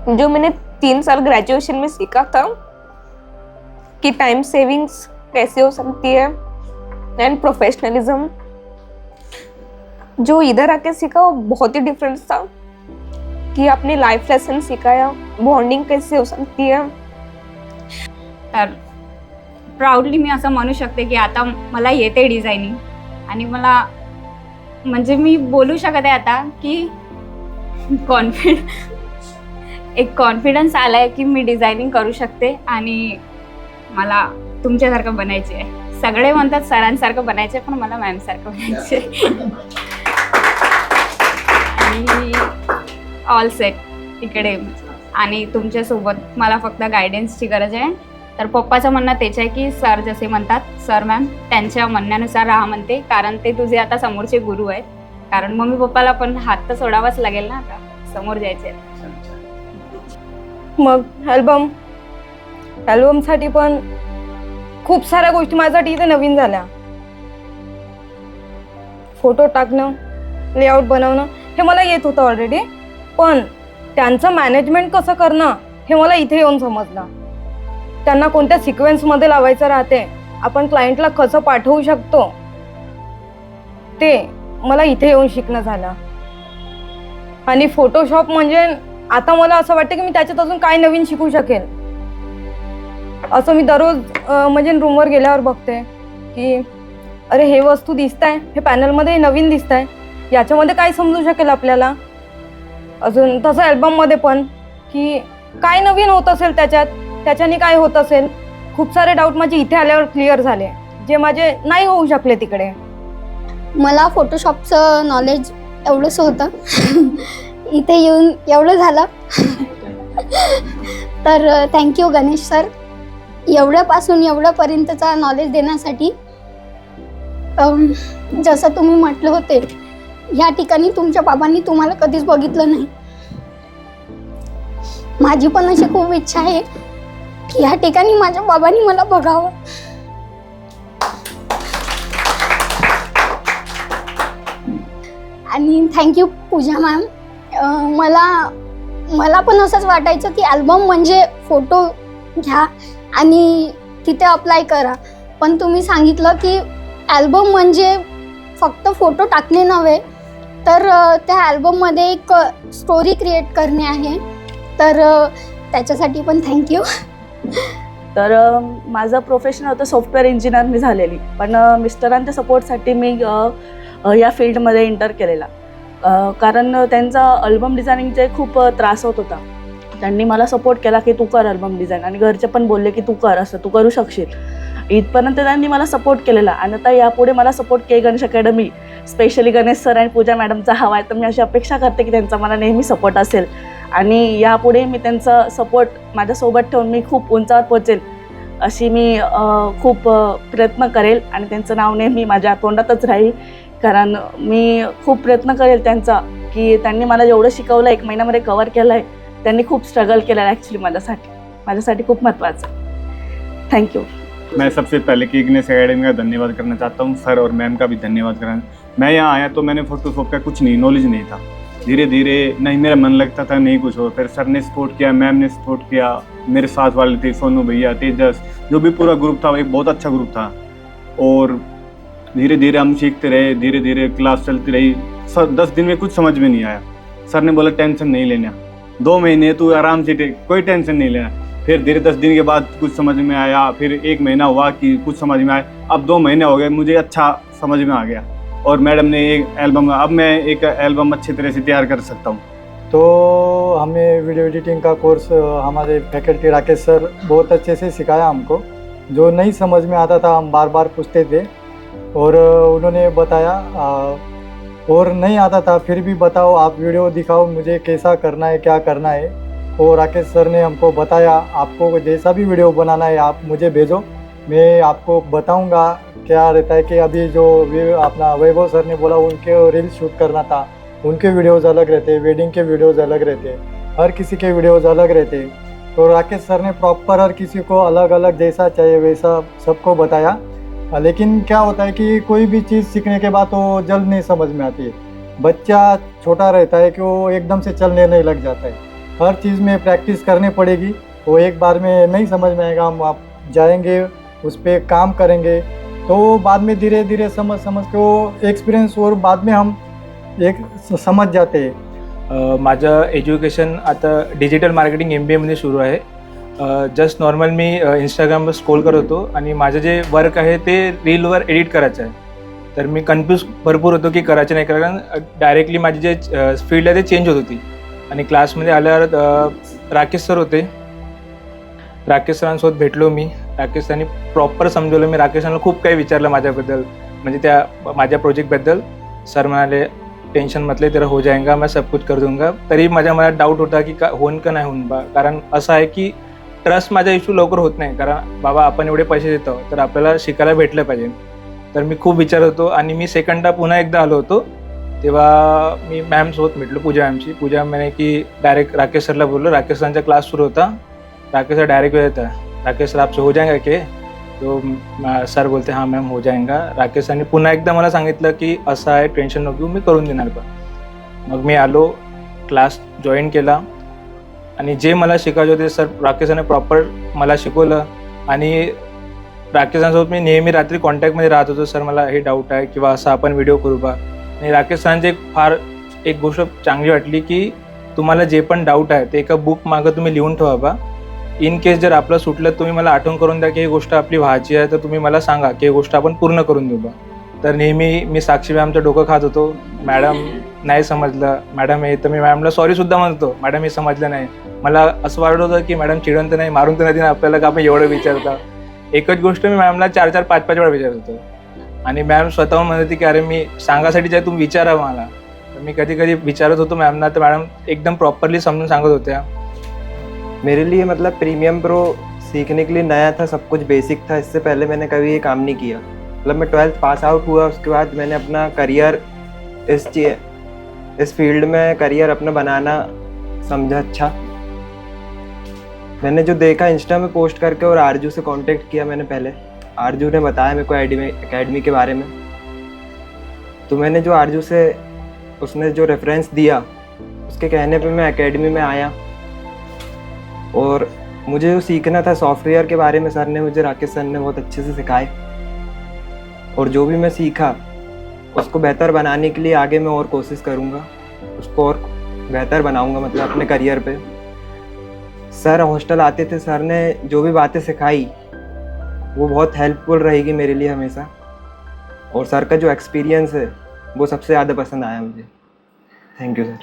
जो मैंने 3 साल ग्रेजुएशन में सीखा था कि टाइम सेविंग्स कैसे हो सकती है एंड प्रोफेशनलिज्म, जो इधर आके सीखा वो बहुत ही डिफरेंस था। कि आपने लाइफ लेसन सिखाया, बॉन्डिंग कैसे हो सकती है। तर प्राऊडली मी असं म्हणू शकते की आता मला येते डिझायनिंग आणि मला म्हणजे मी बोलू शकते आता की एक कॉन्फिडन्स आला आहे की मी डिझायनिंग करू शकते आणि मला तुमच्यासारखं बनायचे आहे। सगळे म्हणतात सरांसारखं बनायचे, पण मला मॅमसारखं बनायचे आणि ऑल सेट इकडे। आणि तुमच्यासोबत मला फक्त गायडन्सची गरज आहे। तर पप्पाचं म्हणणं तेच आहे की सर जसे म्हणतात, सर मॅम त्यांच्या म्हणण्यानुसार राहा म्हणते, कारण ते तुझे आता समोरचे गुरु आहेत। कारण मम्मी पप्पाला पण हात तर सोडावाच लागेल ना, आता समोर जायचे आहेत। मग अल्बमसाठी पण खूप साऱ्या गोष्टी माझ्यासाठी इथे नवीन झाल्या। फोटो टाकणं, लेआउट बनवणं हे मला येत होतं ऑलरेडी, पण त्यांचं मॅनेजमेंट कसं करणं हे मला इथे येऊन समजलं। त्यांना कोणत्या सिक्वेन्समध्ये लावायचं राहते, आपण क्लायंटला कसं पाठवू शकतो, ते मला इथे येऊन शिकणं झालं। आणि फोटोशॉप म्हणजे आता मला असं वाटतं की मी त्याच्यात अजून काय नवीन शिकू शकेल। असं मी दररोज म्हणजे रूमवर गेल्यावर बघते की अरे हे वस्तू दिसत आहे, हे पॅनलमध्ये नवीन दिसत आहे, याच्यामध्ये काय समजू शकेल आपल्याला। अजून तसं अल्बममध्ये पण की काय नवीन होत असेल त्याच्याने काय होत असेल। खूप सारे डाऊट माझे इथे आल्यावर क्लिअर झाले, जे माझे नाही होऊ शकले तिकडे। मला फोटोशॉपचं नॉलेज एवढंच होतं इथे येऊन एवढं झालं तर थँक्यू गणेश सर, एवढ्यापासून एवढ्यापर्यंतचा नॉलेज देण्यासाठी। जसं तुम्ही म्हटलं होते, ह्या ठिकाणी तुमच्या बाबांनी तुम्हाला कधीच बघितलं नाही। माझी पण अशी खूप इच्छा आहे की ह्या ठिकाणी माझ्या बाबांनी मला बघावं। आणि थँक्यू पूजा मॅम। मला पण असंच वाटायचं की अल्बम म्हणजे फोटो घ्या आणि तिथे अप्लाय करा, पण तुम्ही सांगितलं की अल्बम म्हणजे फक्त फोटो टाकणे नव्हे, तर त्या अल्बममध्ये एक स्टोरी क्रिएट करणे आहे। तर त्याच्यासाठी पण थँक्यू। तर माझं प्रोफेशन होतं सॉफ्टवेअर इंजिनियर मी झालेली, पण मिस्टरांच्या सपोर्टसाठी मी या फील्डमध्ये एंटर केलेला। कारण त्यांचा अल्बम डिझायनिंगचे खूप त्रास होत होता। त्यांनी मला सपोर्ट केला की तू कर अल्बम डिझाईन, आणि घरचे पण बोलले की तू कर, असं तू करू शकशील। इथपर्यंत त्यांनी मला सपोर्ट केलेला, आणि आता यापुढे मला सपोर्ट के Ganesh academy, specially Ganesh sir आणि पूजा मॅडमचा हवा आहे। तर मी अशी अपेक्षा करते की त्यांचा मला नेहमी सपोर्ट असेल, आणि यापुढे मी त्यांचा सपोर्ट माझ्यासोबत ठेवून मी खूप उंचावर पोहोचेल अशी मी खूप प्रयत्न करेल, आणि त्यांचं नाव नेहमी माझ्या तोंडातच राहील। कारण मी खूप प्रयत्न करेल त्यांचा, की त्यांनी मला जेवढं शिकवलं 1 महिन्यामध्ये कव्हर केलं आहे। त्यांनी खूप स्ट्रगल केलं आहे ॲक्च्युली माझ्यासाठी खूप महत्त्वाचं। Thank you. मैं सबसे पहले की गणेश अकेडमी का धन्यवाद करना चाहता हूँ, सर और मैम का भी धन्यवाद करना। मैं यहाँ आया तो मैंने फोटोशॉप का कुछ नहीं नॉलेज नहीं था, धीरे धीरे नहीं मेरा मन लगता था, नहीं कुछ हो। फिर सर ने सपोर्ट किया, मैम ने सपोर्ट किया, मेरे साथ वाले थे सोनू भैया, तेजस, जो भी पूरा ग्रुप था एक बहुत अच्छा ग्रुप था। और धीरे धीरे हम सीखते रहे, धीरे धीरे क्लास चलती रही। सर 10 दिन में कुछ समझ में नहीं आया। सर ने बोला टेंशन नहीं लेना, 2 महीने तू आराम से कोई टेंशन नहीं लेना। फिर धीरे 10 दिन के बाद कुछ समझ में आया, फिर 1 महीना हुआ कि कुछ समझ में आया, अब 2 महीने हो गए, मुझे अच्छा समझ में आ गया। और मैडम ने एक एल्बम, अब मैं एक एल्बम अच्छी तरह से तैयार कर सकता हूँ। तो हमें वीडियो एडिटिंग का कोर्स हमारे फैकल्टी राकेश सर बहुत अच्छे से सिखाया हमको। जो नहीं समझ में आता था हम बार बार पूछते थे और उन्होंने बताया, और नहीं आता था फिर भी बताओ, आप वीडियो दिखाओ मुझे कैसा करना है, क्या करना है। और राकेश सर ने हमको बताया, आपको जैसा भी वीडियो बनाना है आप मुझे भेजो, मैं आपको बताऊंगा क्या रहता है। कि अभी जो अपना वैभव सर ने बोला उनके रील शूट करना था, उनके वीडियोज़ अलग रहते, वेडिंग के वीडियोज़ अलग रहते, हर किसी के वीडियोज़ अलग रहते। तो राकेश सर ने प्रॉपर हर किसी को अलग अलग जैसा चाहिए वैसा सबको बताया। लेकिन क्या होता है कि कोई भी चीज़ सीखने के बाद तो जल्द नहीं समझ में आती है। बच्चा छोटा रहता है कि वो एकदम से चलने नहीं लग जाता है। हर चीज़ में प्रैक्टिस करनी पड़ेगी। वो एक बार में नहीं समझ में आएगा, हम आप जाएंगे उस पर काम करेंगे तो बाद में धीरे धीरे समझ के वो एक्सपिरियंस और बाद में हम एक समझ जाते हैं। माझं एज्युकेशन आता डिजिटल मार्केटिंग MBA मध्ये सुरू आहे. जस्ट नॉर्मल मी इंस्टाग्रामवर स्क्रोल करत होतो आणि माझं जे वर्क आहे ते रीलवर एडिट करायचं आहे. तर मी कन्फ्यूज भरपूर होतो की करायचं नाही कारण डायरेक्टली माझी जे फील्ड आहे ते चेंज होत होती. आणि क्लासमध्ये आल्यावर राकेश सर होते. राकेश सरांसोबत भेटलो मी. राकेश सरांनी प्रॉपर समजवलं. मी राकेश सरांना खूप काही विचारलं माझ्याबद्दल, म्हणजे त्या माझ्या प्रोजेक्टबद्दल. सर म्हणाले टेन्शन मतले तेरा हो जाएगा, मैं सब कुछ कर दूंगा. तरी माझ्या मनात डाऊट होता की होऊन का नाही होऊन बा, कारण असं आहे की ट्रस्ट माझ्या इश्यू लवकर होत नाही. कारण बाबा आपण एवढे पैसे देतो तर आपल्याला शिकायला भेटलं पाहिजे. तर मी खूप विचार होतो आणि मी सेकंडला पुन्हा एकदा आलो होतो. तेव्हा मी मॅमसोबत भेटलो, पूजा मॅमची. पूजा म्हणे की डायरेक्ट राकेश सरला बोललो. राकेश सरांचा क्लास सुरू होता. राकेश सर डायरेक्ट येता, राकेश सर आपसे हो जाएगा के? तो सर बोलते हाँ मॅम हो जाएगा. राकेश सरांनी पुन्हा एकदा मला सांगितलं की असं आहे, टेन्शन नको घेऊ, मी करून देणार का. मग मी आलो, क्लास जॉईन केला आणि जे मला शिकायचे होते सर राकेश सरांनी प्रॉपर मला शिकवलं. आणि राकेश सरांसोबत मी नेहमी रात्री कॉन्टॅक्टमध्ये राहत होतो. सर मला हे डाऊट आहे किंवा असं आपण व्हिडिओ करू बा. आणि राकेश सरांची एक गोष्ट चांगली वाटली की तुम्हाला जे पण डाऊट आहे ते एका बुक मागं तुम्ही लिहून ठेवा बा. इन केस जर आपलं सुटलं तुम्ही मला आठवण करून द्या की ही गोष्ट आपली व्हायची आहे, तर तुम्ही मला सांगा की ही गोष्ट आपण पूर्ण करून देऊ बा. तर नेहमी मी साक्षी मॅमचं डोकं खात होतो. मॅडम नाही समजलं, मॅडम हे, तर मी मॅमला सॉरीसुद्धा म्हणतो, मॅडम हे समजलं नाही. मला असं वाटत होतं की मॅडम चिडवून तर नाही, मारून तर नाही आपल्याला का आपण एवढं विचारता. एकच गोष्ट मी मॅमला 4-4, 5-5 वेळा विचारत होतो. आणि मॅम स्वतःहून म्हणत होती की अरे मी सांगासाठी जे तुम्ही विचारा मला. तर मी कधी कधी विचारत होतो मॅमना, तर मॅडम एकदम प्रॉपरली समजून सांगत होत्या. मेरे लिए मतलब प्रीमियम प्रो सीखने के लिए नया था, सब कुछ बेसिक था. इससे पहले मैंने कभी ये काम नहीं किया. मतलब मैं 12th पास आउट हुआ, उसके बाद मैंने अपना करियर इस फील्ड में करियर अपना बनाना समझा. अच्छा, मैंने जो देखा इंस्टा में पोस्ट करके और आरजू से कांटेक्ट किया मैंने. पहले आरजू ने बताया मेरे को एकेडमी के बारे में. तो मैंने जो आरजू से उसने जो रेफरेंस दिया उसके कहने पे मैं एकेडमी में आया. और मुझे जो सीखना था सॉफ्टवेयर के बारे में, सर ने मुझे, राकेश सर ने बहुत अच्छे से सिखाए. और जो भी मैं सीखा उसको बेहतर बनाने के लिए आगे मैं और कोशिश करूँगा, उसको और बेहतर बनाऊँगा, मतलब अपने करियर पे. सर हॉस्टल आते थे, सर ने जो भी बातें सिखाई वो बहुत हेल्पफुल रहेगी मेरे लिए हमेशा. और सर का जो एक्सपीरियंस है वो सबसे ज़्यादा पसंद आया मुझे. Thank you sir.